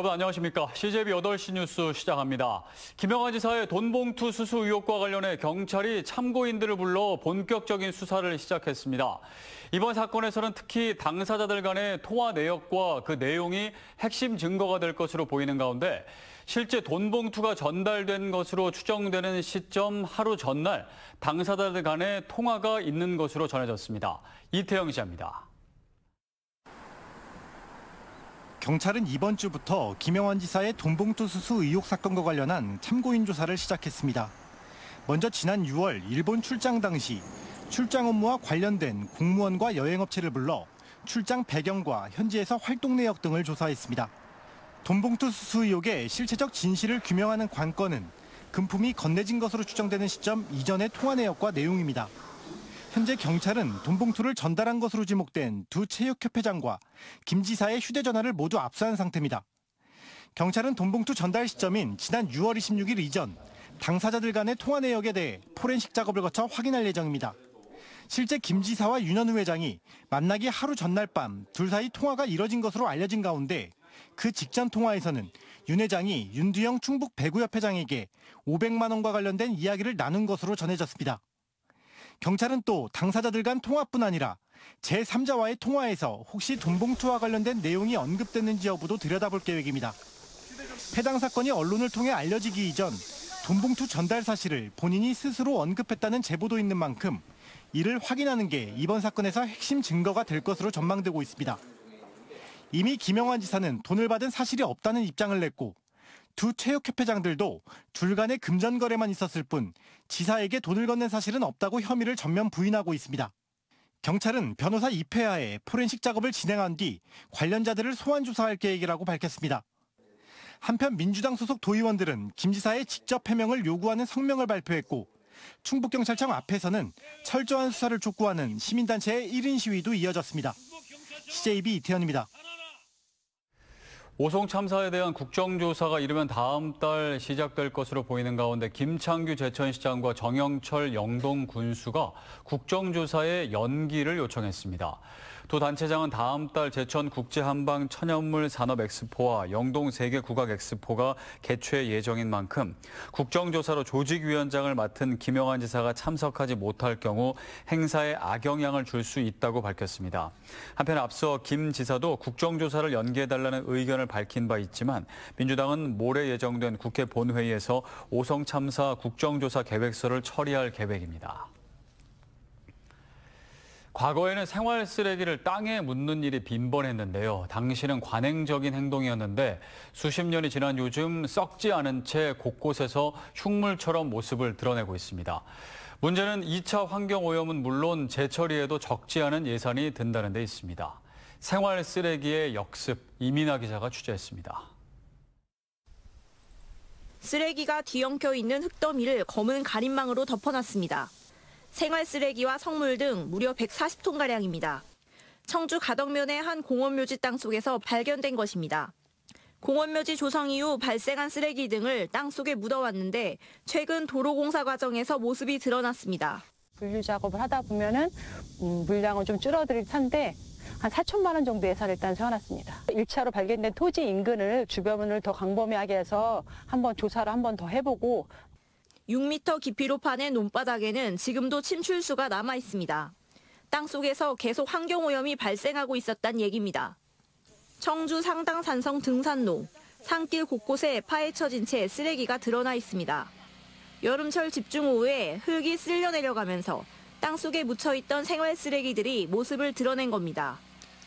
여러분 안녕하십니까. CJB 8시 뉴스 시작합니다. 김영하 지사의 돈봉투 수수 의혹과 관련해 경찰이 참고인들을 불러 본격적인 수사를 시작했습니다. 이번 사건에서는 특히 당사자들 간의 통화 내역과 그 내용이 핵심 증거가 될 것으로 보이는 가운데 실제 돈봉투가 전달된 것으로 추정되는 시점 하루 전날 당사자들 간의 통화가 있는 것으로 전해졌습니다. 이태영 기자입니다. 경찰은 이번 주부터 김영환 지사의 돈봉투 수수 의혹 사건과 관련한 참고인 조사를 시작했습니다. 먼저 지난 6월 일본 출장 당시 출장 업무와 관련된 공무원과 여행업체를 불러 출장 배경과 현지에서 활동 내역 등을 조사했습니다. 돈봉투 수수 의혹의 실체적 진실을 규명하는 관건은 금품이 건네진 것으로 추정되는 시점 이전의 통화 내역과 내용입니다. 현재 경찰은 돈봉투를 전달한 것으로 지목된 두 체육협회장과 김 지사의 휴대전화를 모두 압수한 상태입니다. 경찰은 돈봉투 전달 시점인 지난 6월 26일 이전 당사자들 간의 통화 내역에 대해 포렌식 작업을 거쳐 확인할 예정입니다. 실제 김 지사와 윤현우 회장이 만나기 하루 전날 밤 둘 사이 통화가 이뤄진 것으로 알려진 가운데 그 직전 통화에서는 윤 회장이 윤두영 충북 배구협회장에게 500만 원과 관련된 이야기를 나눈 것으로 전해졌습니다. 경찰은 또 당사자들 간 통화뿐 아니라 제3자와의 통화에서 혹시 돈봉투와 관련된 내용이 언급됐는지 여부도 들여다볼 계획입니다. 해당 사건이 언론을 통해 알려지기 이전 돈봉투 전달 사실을 본인이 스스로 언급했다는 제보도 있는 만큼 이를 확인하는 게 이번 사건에서 핵심 증거가 될 것으로 전망되고 있습니다. 이미 김영환 지사는 돈을 받은 사실이 없다는 입장을 냈고 두 체육협회장들도 둘 간의 금전 거래만 있었을 뿐 지사에게 돈을 건넨 사실은 없다고 혐의를 전면 부인하고 있습니다. 경찰은 변호사 입회하에 포렌식 작업을 진행한 뒤 관련자들을 소환 조사할 계획이라고 밝혔습니다. 한편 민주당 소속 도의원들은 김 지사의 직접 해명을 요구하는 성명을 발표했고 충북경찰청 앞에서는 철저한 수사를 촉구하는 시민단체의 1인 시위도 이어졌습니다. CJB 이태현입니다. 오송 참사에 대한 국정조사가 이르면 다음 달 시작될 것으로 보이는 가운데 김창규 제천시장과 정영철 영동 군수가 국정조사의 연기를 요청했습니다. 두 단체장은 다음 달 제천 국제한방 천연물 산업 엑스포와 영동 세계 국악 엑스포가 개최 예정인 만큼 국정조사로 조직위원장을 맡은 김영환 지사가 참석하지 못할 경우 행사에 악영향을 줄 수 있다고 밝혔습니다. 한편 앞서 김 지사도 국정조사를 연기해달라는 의견을 밝힌 바 있지만 민주당은 모레 예정된 국회 본회의에서 오송 참사 국정조사 계획서를 처리할 계획입니다. 과거에는 생활 쓰레기를 땅에 묻는 일이 빈번했는데요. 당시는 관행적인 행동이었는데 수십 년이 지난 요즘 썩지 않은 채 곳곳에서 흉물처럼 모습을 드러내고 있습니다. 문제는 2차 환경오염은 물론 재처리에도 적지 않은 예산이 든다는 데 있습니다. 생활 쓰레기의 역습, 이민아 기자가 취재했습니다. 쓰레기가 뒤엉켜 있는 흙더미를 검은 가림망으로 덮어놨습니다. 생활 쓰레기와 성물 등 무려 140톤가량입니다. 청주 가덕면의 한 공원묘지 땅 속에서 발견된 것입니다. 공원묘지 조성 이후 발생한 쓰레기 등을 땅 속에 묻어왔는데 최근 도로공사 과정에서 모습이 드러났습니다. 분류 작업을 하다 보면은 물량은 좀 줄어들 텐데 한 4천만 원 정도 예산을 일단 세워놨습니다. 1차로 발견된 토지 인근을 주변을 더 광범위하게 해서 한번 조사를 한 번 더 해보고 6m 깊이로 파낸 논바닥에는 지금도 침출수가 남아 있습니다. 땅속에서 계속 환경오염이 발생하고 있었다는 얘기입니다. 청주 상당산성 등산로, 산길 곳곳에 파헤쳐진 채 쓰레기가 드러나 있습니다. 여름철 집중호우에 흙이 쓸려 내려가면서 땅속에 묻혀있던 생활 쓰레기들이 모습을 드러낸 겁니다.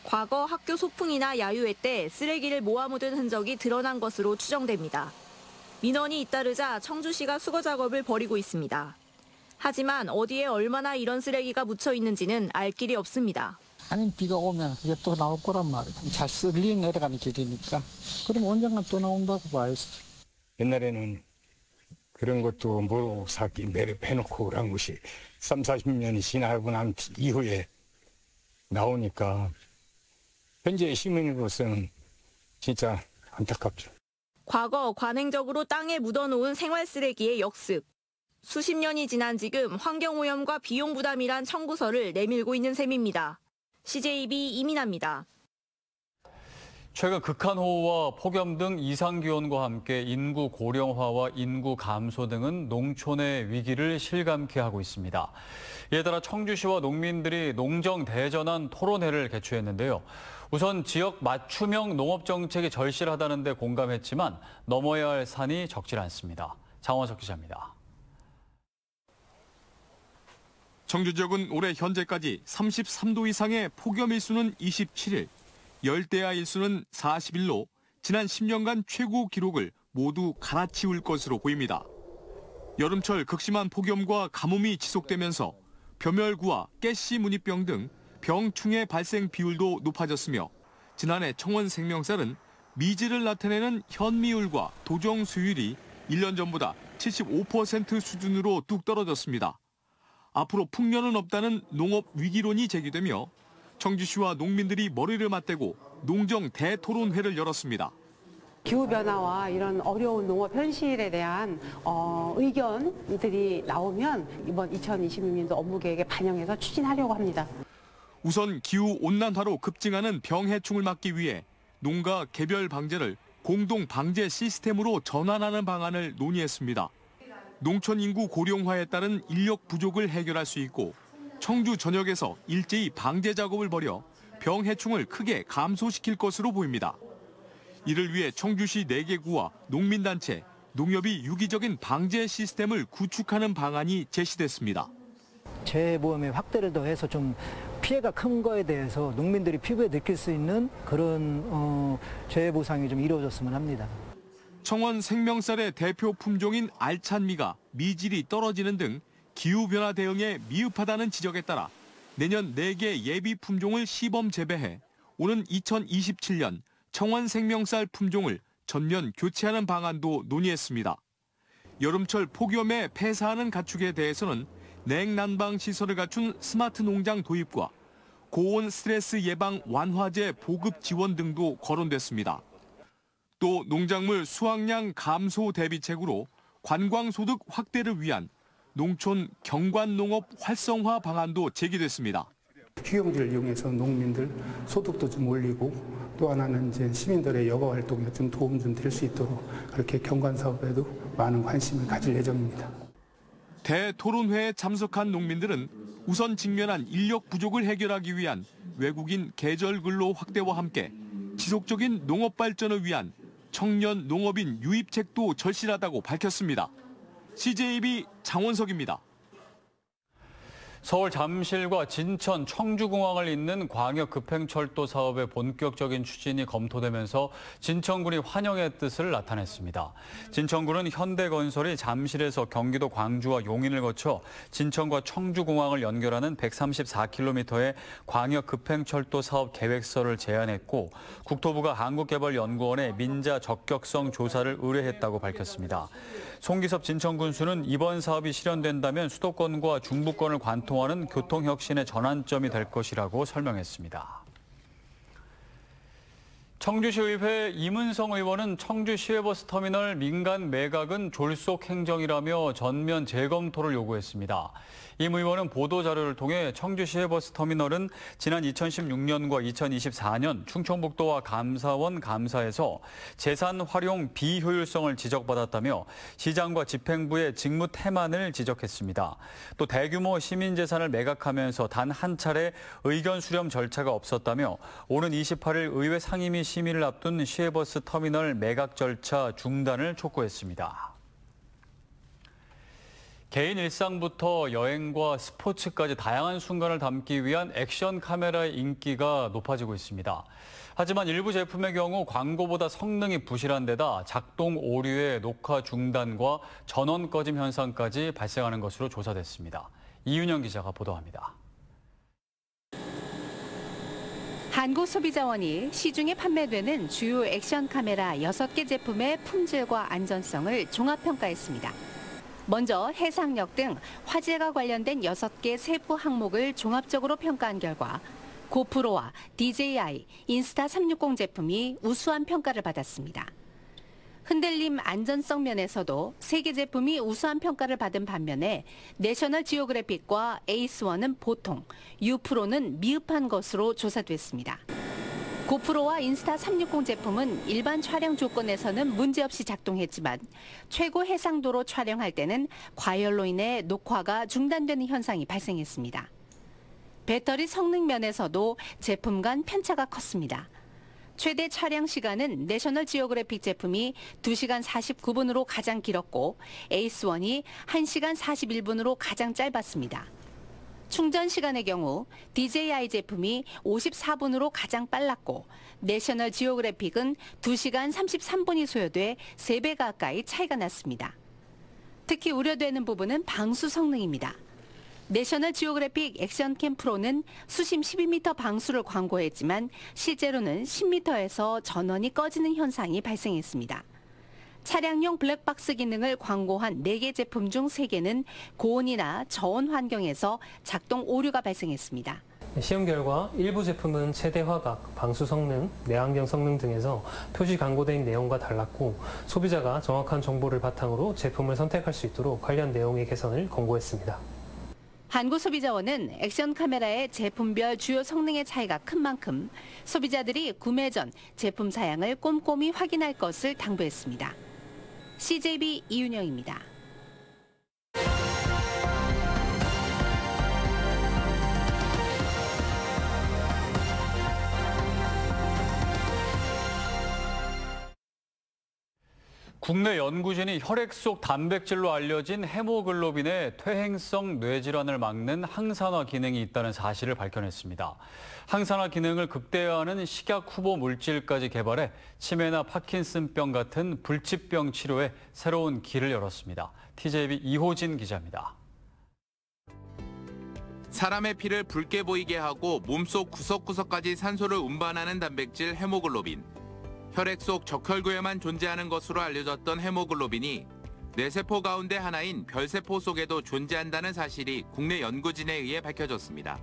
과거 학교 소풍이나 야유회 때 쓰레기를 모아 묻은 흔적이 드러난 것으로 추정됩니다. 민원이 잇따르자 청주시가 수거 작업을 벌이고 있습니다. 하지만 어디에 얼마나 이런 쓰레기가 묻혀 있는지는 알 길이 없습니다. 아니 비가 오면 그게 또 나올 거란 말이야. 잘 쓸려 내려가는 길이니까. 그럼 언젠가 또 나온다고 봐야지. 옛날에는 그런 것도 뭐 사기 매립해놓고 그런 것이 30-40년이 지나고 난 이후에 나오니까 현재 시민으로서는 진짜 안타깝죠. 과거 관행적으로 땅에 묻어놓은 생활 쓰레기의 역습. 수십 년이 지난 지금 환경오염과 비용 부담이란 청구서를 내밀고 있는 셈입니다. CJB 이민아입니다. 최근 극한호우와 폭염 등 이상기온과 함께 인구 고령화와 인구 감소 등은 농촌의 위기를 실감케 하고 있습니다. 이에 따라 청주시와 농민들이 농정 대전환 토론회를 개최했는데요. 우선 지역 맞춤형 농업정책이 절실하다는 데 공감했지만 넘어야 할 산이 적질 않습니다. 장원석 기자입니다. 청주 지역은 올해 현재까지 33도 이상의 폭염 일수는 27일, 열대야 일수는 41로 지난 10년간 최고 기록을 모두 갈아치울 것으로 보입니다. 여름철 극심한 폭염과 가뭄이 지속되면서 벼멸구와 가시 문이병 등 병충해 발생 비율도 높아졌으며 지난해 청원 생명쌀은 미지를 나타내는 현미율과 도정 수율이 1년 전보다 75% 수준으로 뚝 떨어졌습니다. 앞으로 풍년은 없다는 농업 위기론이 제기되며 청주시와 농민들이 머리를 맞대고 농정 대토론회를 열었습니다. 기후변화와 이런 어려운 농업 현실에 대한 의견들이 나오면 이번 2026년도 업무계획에 반영해서 추진하려고 합니다. 우선 기후온난화로 급증하는 병해충을 막기 위해 농가 개별 방제를 공동 방제 시스템으로 전환하는 방안을 논의했습니다. 농촌 인구 고령화에 따른 인력 부족을 해결할 수 있고 청주 전역에서 일제히 방제 작업을 벌여 병해충을 크게 감소시킬 것으로 보입니다. 이를 위해 청주시 4개 구와 농민단체, 농협이 유기적인 방제 시스템을 구축하는 방안이 제시됐습니다. 재해보험의 확대를 더해서 좀 피해가 큰 거에 대해서 농민들이 피부에 느낄 수 있는 그런 재해보상이 좀 이루어졌으면 합니다. 청원 생명쌀의 대표 품종인 알찬미가 미질이 떨어지는 등 기후변화 대응에 미흡하다는 지적에 따라 내년 4개 예비 품종을 시범 재배해 오는 2027년 청원 생명쌀 품종을 전면 교체하는 방안도 논의했습니다. 여름철 폭염에 폐사하는 가축에 대해서는 냉난방 시설을 갖춘 스마트 농장 도입과 고온 스트레스 예방 완화제 보급 지원 등도 거론됐습니다. 또 농작물 수확량 감소 대비책으로 관광소득 확대를 위한 농촌 경관농업 활성화 방안도 제기됐습니다. 휴영지를 이용해서 농민들 소득도 좀 올리고 또 하나는 이제 시민들의 여가 활동에 좀 도움 좀 될 수 있도록 그렇게 경관 사업에도 많은 관심을 가질 예정입니다. 대토론회에 참석한 농민들은 우선 직면한 인력 부족을 해결하기 위한 외국인 계절 근로 확대와 함께 지속적인 농업 발전을 위한 청년 농업인 유입책도 절실하다고 밝혔습니다. CJB 장원석입니다. 서울 잠실과 진천, 청주공항을 잇는 광역 급행철도 사업의 본격적인 추진이 검토되면서 진천군이 환영의 뜻을 나타냈습니다. 진천군은 현대건설이 잠실에서 경기도 광주와 용인을 거쳐 진천과 청주공항을 연결하는 134km의 광역 급행철도 사업 계획서를 제안했고 국토부가 한국개발연구원에 민자 적격성 조사를 의뢰했다고 밝혔습니다. 송기섭 진천군수는 이번 사업이 실현된다면 수도권과 중부권을 관통하는 교통혁신의 전환점이 될 것이라고 설명했습니다. 청주시의회 이문성 의원은 청주 시외버스 터미널 민간 매각은 졸속 행정이라며 전면 재검토를 요구했습니다. 임 의원은 보도자료를 통해 청주 시외버스 터미널은 지난 2016년과 2024년 충청북도와 감사원 감사에서 재산 활용 비효율성을 지적받았다며 시장과 집행부의 직무 태만을 지적했습니다. 또 대규모 시민재산을 매각하면서 단 한 차례 의견 수렴 절차가 없었다며 오는 28일 의회 상임위 심의를 앞둔 시외버스 터미널 매각 절차 중단을 촉구했습니다. 개인 일상부터 여행과 스포츠까지 다양한 순간을 담기 위한 액션 카메라의 인기가 높아지고 있습니다. 하지만 일부 제품의 경우 광고보다 성능이 부실한 데다 작동 오류의 녹화 중단과 전원 꺼짐 현상까지 발생하는 것으로 조사됐습니다. 이윤영 기자가 보도합니다. 한국소비자원이 시중에 판매되는 주요 액션 카메라 6개 제품의 품질과 안전성을 종합평가했습니다. 먼저 해상력 등 화재가 관련된 6개 세부 항목을 종합적으로 평가한 결과 고프로와 DJI, 인스타360 제품이 우수한 평가를 받았습니다. 흔들림 안전성 면에서도 3개 제품이 우수한 평가를 받은 반면에 내셔널 지오그래픽과 에이스1은 보통, 유프로는 미흡한 것으로 조사됐습니다. 고프로와 인스타 360 제품은 일반 촬영 조건에서는 문제없이 작동했지만 최고 해상도로 촬영할 때는 과열로 인해 녹화가 중단되는 현상이 발생했습니다. 배터리 성능 면에서도 제품 간 편차가 컸습니다. 최대 촬영 시간은 내셔널 지오그래픽 제품이 2시간 49분으로 가장 길었고 에이스1이 1시간 41분으로 가장 짧았습니다. 충전 시간의 경우 DJI 제품이 54분으로 가장 빨랐고 내셔널 지오그래픽은 2시간 33분이 소요돼 3배 가까이 차이가 났습니다. 특히 우려되는 부분은 방수 성능입니다. 내셔널 지오그래픽 액션캠 프로는 수심 12m 방수를 광고했지만 실제로는 10m에서 전원이 꺼지는 현상이 발생했습니다. 차량용 블랙박스 기능을 광고한 4개 제품 중 3개는 고온이나 저온 환경에서 작동 오류가 발생했습니다. 시험 결과 일부 제품은 최대 화각, 방수 성능, 내환경 성능 등에서 표시 광고된 내용과 달랐고 소비자가 정확한 정보를 바탕으로 제품을 선택할 수 있도록 관련 내용의 개선을 권고했습니다. 한국소비자원은 액션 카메라의 제품별 주요 성능의 차이가 큰 만큼 소비자들이 구매 전 제품 사양을 꼼꼼히 확인할 것을 당부했습니다. CJB 이윤영입니다. 국내 연구진이 혈액 속 단백질로 알려진 헤모글로빈의 퇴행성 뇌질환을 막는 항산화 기능이 있다는 사실을 밝혀냈습니다. 항산화 기능을 극대화하는 식약 후보 물질까지 개발해 치매나 파킨슨병 같은 불치병 치료에 새로운 길을 열었습니다. TJB 이호진 기자입니다. 사람의 피를 붉게 보이게 하고 몸속 구석구석까지 산소를 운반하는 단백질 헤모글로빈. 혈액 속 적혈구에만 존재하는 것으로 알려졌던 헤모글로빈이 뇌세포 가운데 하나인 별세포 속에도 존재한다는 사실이 국내 연구진에 의해 밝혀졌습니다.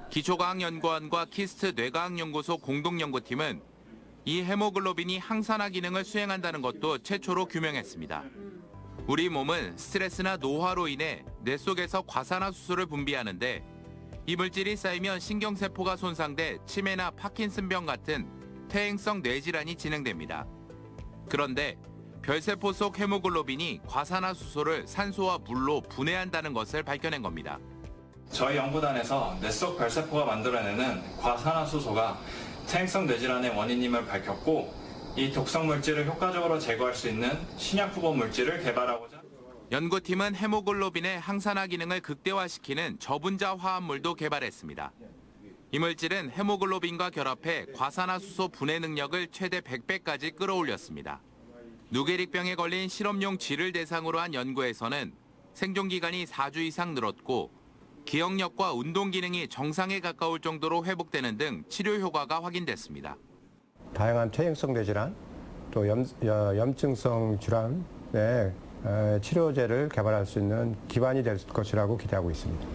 기초과학연구원과 키스트 뇌과학연구소 공동연구팀은 이 헤모글로빈이 항산화 기능을 수행한다는 것도 최초로 규명했습니다. 우리 몸은 스트레스나 노화로 인해 뇌 속에서 과산화수소를 분비하는데 이 물질이 쌓이면 신경세포가 손상돼 치매나 파킨슨병 같은 퇴행성 뇌질환이 진행됩니다. 그런데 별세포 속 헤모글로빈이 과산화수소를 산소와 물로 분해한다는 것을 밝혀낸 겁니다. 저희 연구단에서 뇌 속 별세포가 만들어내는 과산화수소가 퇴행성 뇌질환의 원인임을 밝혔고 이 독성 물질을 효과적으로 제거할 수 있는 신약 후보 물질을 개발하고자 연구팀은 헤모글로빈의 항산화 기능을 극대화시키는 저분자 화합물도 개발했습니다. 이 물질은 헤모글로빈과 결합해 과산화수소 분해 능력을 최대 100배까지 끌어올렸습니다. 누게릭병에 걸린 실험용 쥐를 대상으로 한 연구에서는 생존기간이 4주 이상 늘었고 기억력과 운동 기능이 정상에 가까울 정도로 회복되는 등 치료 효과가 확인됐습니다. 다양한 퇴행성 뇌질환, 또 염증성 질환의 치료제를 개발할 수 있는 기반이 될 것이라고 기대하고 있습니다.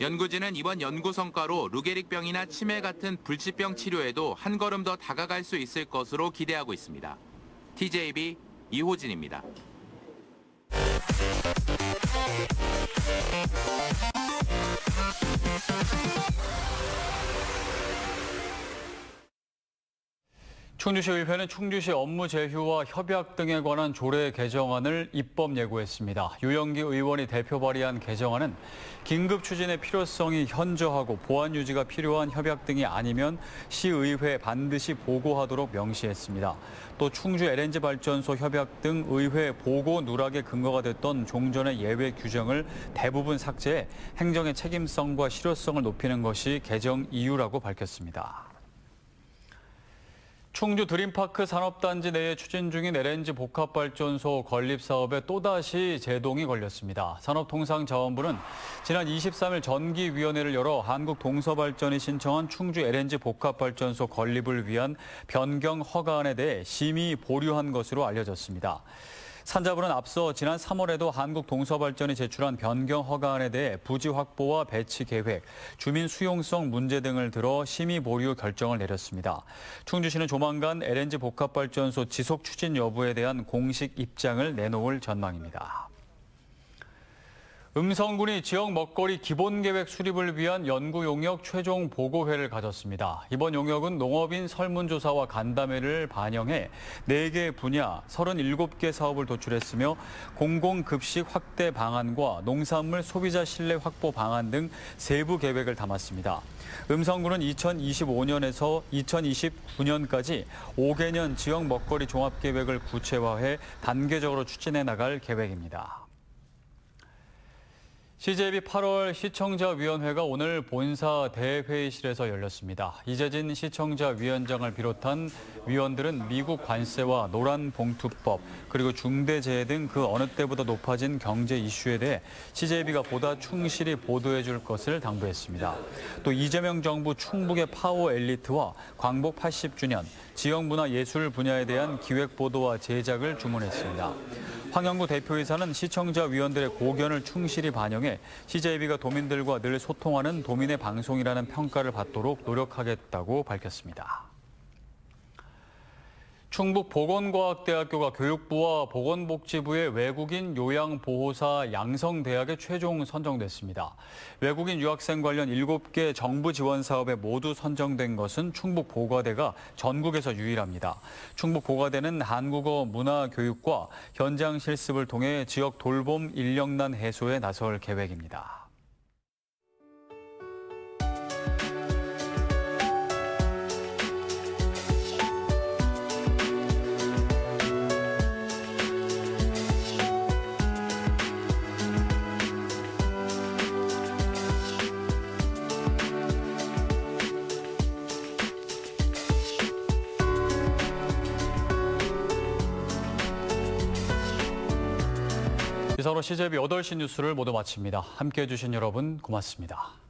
연구진은 이번 연구 성과로 루게릭병이나 치매 같은 불치병 치료에도 한 걸음 더 다가갈 수 있을 것으로 기대하고 있습니다. TJB 이호진입니다. 충주시의회는 충주시 업무 제휴와 협약 등에 관한 조례 개정안을 입법 예고했습니다. 유영기 의원이 대표 발의한 개정안은 긴급 추진의 필요성이 현저하고 보완 유지가 필요한 협약 등이 아니면 시의회에 반드시 보고하도록 명시했습니다. 또 충주 LNG 발전소 협약 등 의회 보고 누락의 근거가 됐던 종전의 예외 규정을 대부분 삭제해 행정의 책임성과 실효성을 높이는 것이 개정 이유라고 밝혔습니다. 충주 드림파크 산업단지 내에 추진 중인 LNG 복합발전소 건립 사업에 또다시 제동이 걸렸습니다. 산업통상자원부는 지난 23일 전기위원회를 열어 한국동서발전이 신청한 충주 LNG 복합발전소 건립을 위한 변경 허가안에 대해 심의 보류한 것으로 알려졌습니다. 산자부는 앞서 지난 3월에도 한국동서발전이 제출한 변경 허가안에 대해 부지 확보와 배치 계획, 주민 수용성 문제 등을 들어 심의 보류 결정을 내렸습니다. 충주시는 조만간 LNG 복합발전소 지속 추진 여부에 대한 공식 입장을 내놓을 전망입니다. 음성군이 지역 먹거리 기본계획 수립을 위한 연구용역 최종 보고회를 가졌습니다. 이번 용역은 농업인 설문조사와 간담회를 반영해 4개 분야 37개 사업을 도출했으며 공공급식 확대 방안과 농산물 소비자 신뢰 확보 방안 등 세부 계획을 담았습니다. 음성군은 2025년에서 2029년까지 5개년 지역 먹거리 종합계획을 구체화해 단계적으로 추진해 나갈 계획입니다. CJB 8월 시청자위원회가 오늘 본사 대회의실에서 열렸습니다. 이재진 시청자위원장을 비롯한 위원들은 미국 관세와 노란봉투법, 그리고 중대재해 등 그 어느 때보다 높아진 경제 이슈에 대해 CJB가 보다 충실히 보도해 줄 것을 당부했습니다. 또 이재명 정부 충북의 파워 엘리트와 광복 80주년, 지역문화 예술 분야에 대한 기획보도와 제작을 주문했습니다. 황영구 대표이사는 시청자위원들의 고견을 충실히 반영해 CJB가 도민들과 늘 소통하는 도민의 방송이라는 평가를 받도록 노력하겠다고 밝혔습니다. 충북보건과학대학교가 교육부와 보건복지부의 외국인 요양보호사 양성대학에 최종 선정됐습니다. 외국인 유학생 관련 7개 정부 지원 사업에 모두 선정된 것은 충북보과대가 전국에서 유일합니다. 충북보과대는 한국어 문화교육과 현장 실습을 통해 지역 돌봄 인력난 해소에 나설 계획입니다. 이상으로 CJB 8시 뉴스를 모두 마칩니다. 함께해 주신 여러분 고맙습니다.